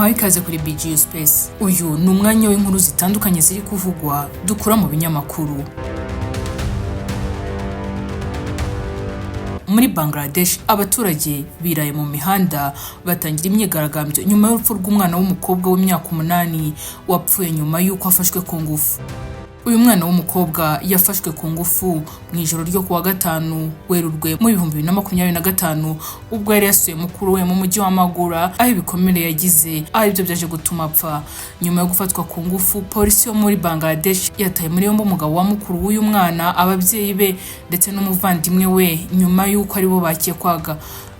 muhawe ikaze kuri BGU Space. Uyu ni umwanya w'inkuru zitandukanye ziri kuvugwa dukura mu binyamakuru. Muri Bangladesh abaturage biraye mu mihanda batangira imyigaragambyo nyuma y'urupfu rw'umwana w'umukobwa w'imyaka 8 wapfuye nyuma y'uko afashwe ku ngufu. Uyu mwana w'umukobwa yafashwe ku ngufu mu ijoro ryo kuwa gatanu Werurwe mu 2025 ubwo yari yasuye mukuru we mu mujyi wa Magura aho ibikomere yagize ibyo byaje gutuma apfa. Nyuma yo gufatwa ku ngufu, polisi yo muri Bangladesh yataye muri yombi umugabo wa mukuru w'uyu mwana, ababyeyi be ndetse n'umuvandimwe we nyuma y'uko aribo bakekwaga.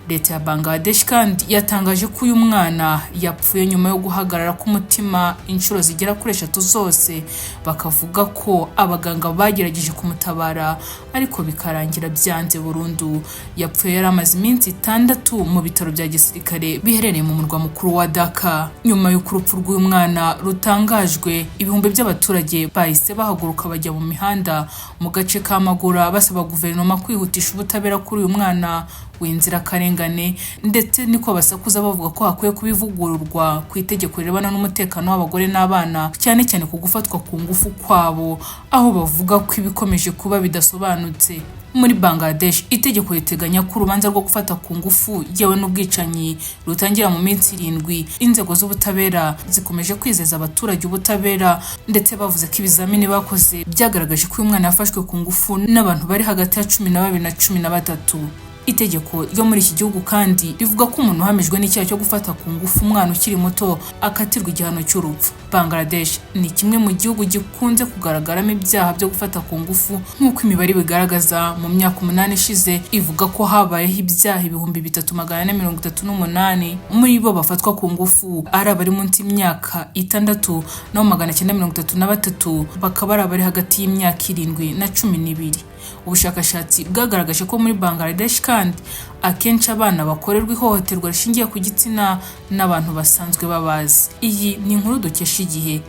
Leta ya Bangladesh kandi yatangaje ko uyu mwana yapfuye nyuma yo guhagarara k'umutima inshuro zigera kuri 3 zose, bakavuga ko abaganga bagerageje kumutabara ariko bikarangira byanze burundu. Yapfuye yari amaze iminsi 6 mu bitaro bya gisirikare biherereye mu murwa mukuru wa Dhaka. Nyuma y'uko urupfu rw'uyu mwana rutangajwe, ibihumbi by'abaturage bahise bahaguruka bajya mu mihanda mu gace ka Magura basaba guverinoma kwihutisha ubutabera kuri uyu mwana w'inzirakarengane, ndetse niko basakuza bavuga ko hakwiye kubivugururwa ku itegeko rirebana n'umutekano w'abagore n'abana, cyane cyane ku gufatwa ku ngufu kwabo, aho bavuga ko ibikomeje kuba bidasobanutse. Muri Bangladesh itegeko riteganya ko urubanza rwo gufata ku ngufu yewe n'ubwicanyi rutangira mu minsi 7. Inzego z'ubutabera zikomeje kwizeza abaturage ubutabera, ndetse bavuze ko ibizamini bakoze byagaragaje ko uyu mwana yafashwe ku ngufu n'abantu bari hagati ya 12 na 13. Itegeko ryo muri iki gihugu kandi rivuga ko umuntu uhamijwe n'icyaha cyo gufata ku ngufu umwana ukiri muto akatirwa igihano cy'urupfu. Bangladesh ni kimwe mu gihugu gikunze kugaragaramo ibyaha byo gufata ku ngufu, nk'uko imibare bigaragaza. Mu myaka 8 ishize ivuga ko habayeho ibyaha 3438, muri bo bafatwa ku ngufu ari abari munsi y'imyaka 6 na 933, bakaba ari abari hagati y'imyaka 7 na 12. Ubushakashatsi bwagaragaje ko muri Bangladesh kandi akenshi abana bakorerwa ihohoterwa rishingiye ku gitsina n'abantu basanzwe babazi. Iyi ni inkuru dukesha Igihe.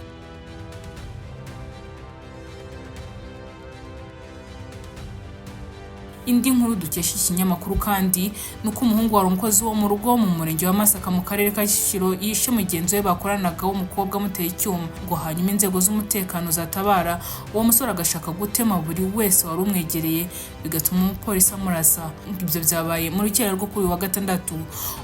Indi nkuru dukesha ikinyamakuru kandi nuko umuhungu wari umukozi wo mu rugo mu murenge wa Masaka mu karere ka Kicukiro yishe mugenzi we bakoranaga w'umukobwa muteye icyuma, ngo hanyuma inzego z'umutekano zatabara uwo musore agashaka gutema buri wese wari umwegereye, bigatuma umupolisi amurasa. Ibyo byabaye mu rukera rwo kuri wa gatandatu.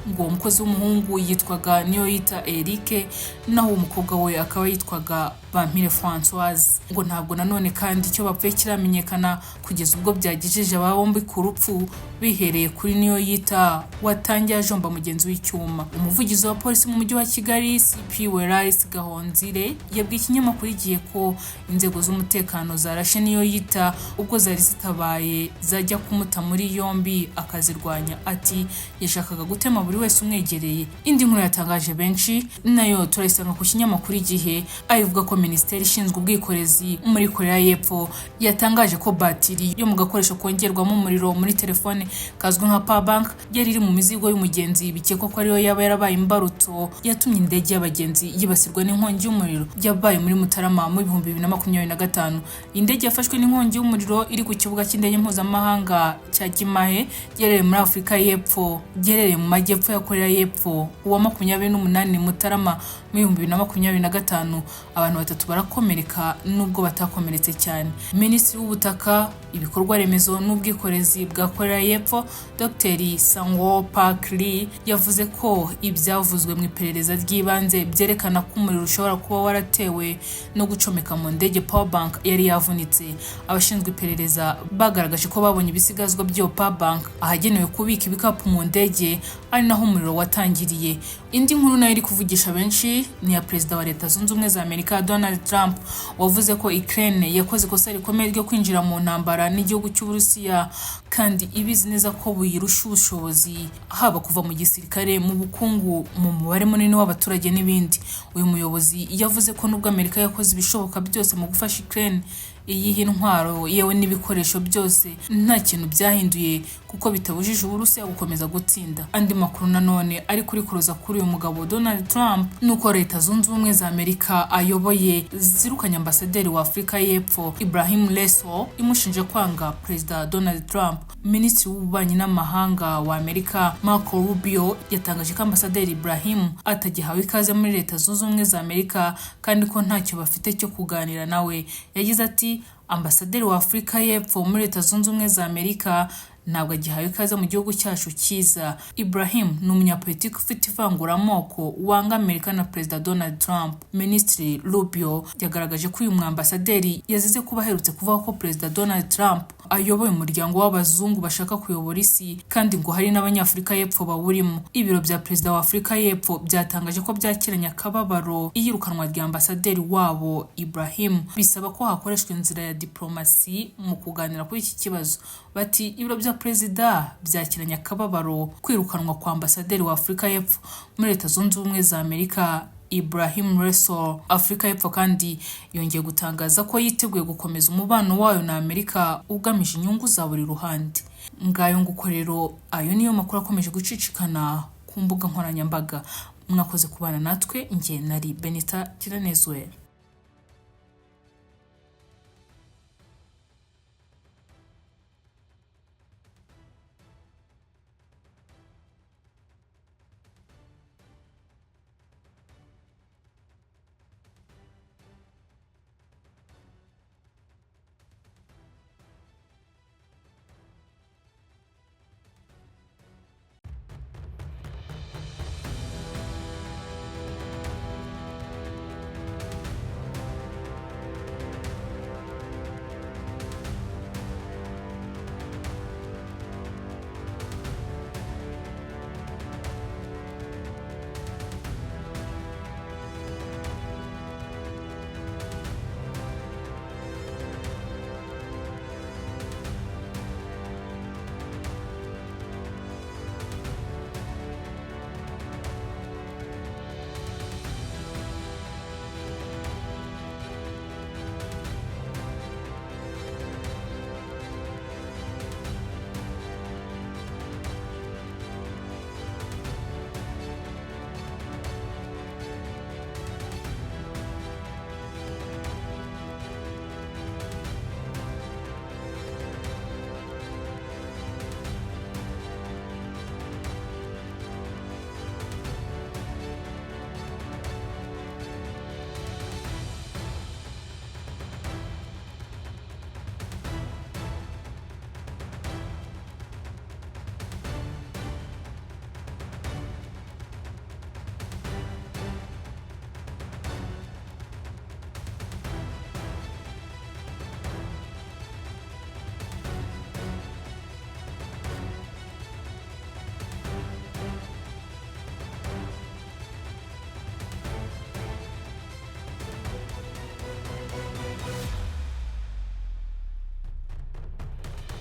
Ngo uwo mukozi w'umuhungu yitwaga Niyoyita Eric, naho umukobwa we akaba yitwaga Bampire Françoise. Ngo ntabwo nanone kandi icyo bapfuye kiramenyekana kugeza ubwo byagejeje bombi ku rupfu, bihereye kuri Niyoyita watangiye ajomba mugenzi w'icyuma. Umuvugizi wa polisi mu mujyi wa Kigali CP Weraris Gahonzire yabwiye ikinyamakuru Igihe ko inzego z'umutekano zarashe Niyoyita ubwo zari zitabaye zajya kumuta muri yombi akazirwanya. Ati yashakaga gutema buri wese umwegereye. Indi nkuru yatangaje benshi nayo turayisanga ku kinyamakuru Igihe, ayivuga ko Minisiteri ishinzwe ubwikorezi muri Korea y'Epfo yatangaje ko batiri yo mu gakoresho kongerwamo umuriro muri telefone kazwi nka power bank yari iri mu mizigo y'umugenzi, bikekwa ko ariyo yaba yarabaye imbarutso yatumye indege y'abagenzi yibasirwa n'inkongi y'umuriro. Yabaye muri Mutarama mu 2025. Indege yafashwe n'inkongi y'umuriro iri ku kibuga cy'indege mpuzamahanga cya Gimahe giherereye muri Afurika y'Epfo, giherereye mu majyepfo ya Korea y'Epfo. Uwa 28 Mutarama mu 2025 abantu 3 barakomereka nubwo batakomeretse cyane. Minisitiri w'ubutaka, ibikorwa remezo n'ubwikorezi bwa Korea y'Epfo Dr. Sangwoo Park Lee yavuze ko ibyavuzwe mu iperereza ry'ibanze byerekana ko umuriro ushobora kuba waratewe no gucomeka mu ndege power bank yari yavunitse. Abashinzwe iperereza bagaragaje ko babonye ibisigazwa by'iyo power bank ahagenewe kubika ibikapu mu ndege, ari naho umuriro watangiriye. Indi nkuru nayo iri kuvugisha benshi ni ya Perezida wa Leta Zunze Ubumwe za Amerika Donald Trump, wavuze ko Ukraine yakoze ikosa rikomeye ryo kwinjira mu ntambara n'igihugu cy'Uburusiya, kandi ibizi neza ko buyirusha ubushobozi haba kuva mu gisirikare, mu bukungu, mu mubare munini w'abaturage n'ibindi. Uyu muyobozi yavuze ko nubwo Amerika yakoze ibishoboka byose mu gufasha Ukraine iyihe intwaro yewe n'ibikoresho byose, nta kintu byahinduye kuko bitabujije Uburusiya gukomeza gutsinda. Andi makuru nanone ari kuri kuroza kuri uyu mugabo Donald Trump nuko Leta Zunze Ubumwe za Amerika ayoboye zirukanye ambasaderi wa Afurika y'Epfo Ibrahim Leso imushinje kwanga Perezida Donald Trump. Minisitiri w'ububanyi n'amahanga wa Amerika Marco Rubio yatangaje ko Ambasaderi Ibrahim atagihawe ikaze muri Leta Zunze Ubumwe za Amerika kandi ko ntacyo bafite cyo kuganira nawe. Yagize ati Ambasaderi wa Afurika y'Epfo muri Leta Zunze Ubumwe za Amerika ntabwo agihawe ikaze mu gihugu cyacu cyiza. Ibrahim ni umunyapolitiki ufite ivanguramoko wanga Amerika na Perezida Donald Trump. Minisitiri Rubio yagaragaje ko uyu mwambasaderi yazize kuba aherutse kuvuga ko Perezida Donald Trump ayoboye umuryango w'abazungu bashaka kuyobora isi kandi ngo hari n'Abanyafurika y'Epfo bawurimo. Ibiro bya Perezida wa Afurika y'Epfo byatangaje ko byakiranye akababaro iyirukanwa rya ambasaderi wabo Ibrahim, bisaba ko hakoreshwa inzira ya diplomasi mu kuganira kuri iki kibazo. Bati ibiro bya Perezida byakiranye akababaro kwirukanwa kwa ambasaderi wa Afurika y'Epfo muri Leta Zunze Ubumwe za Amerika Ibrahim Rasool. Afurika y'Epfo kandi yongeye gutangaza ko yiteguye gukomeza umubano wayo na Amerika ugamije inyungu za buri ruhande. Ngayo nguko rero ayo niyo makuru akomeje gucicikana ku mbuga nkoranyambaga. Mwakoze kubana natwe, njye nari Benita Kiranezwe.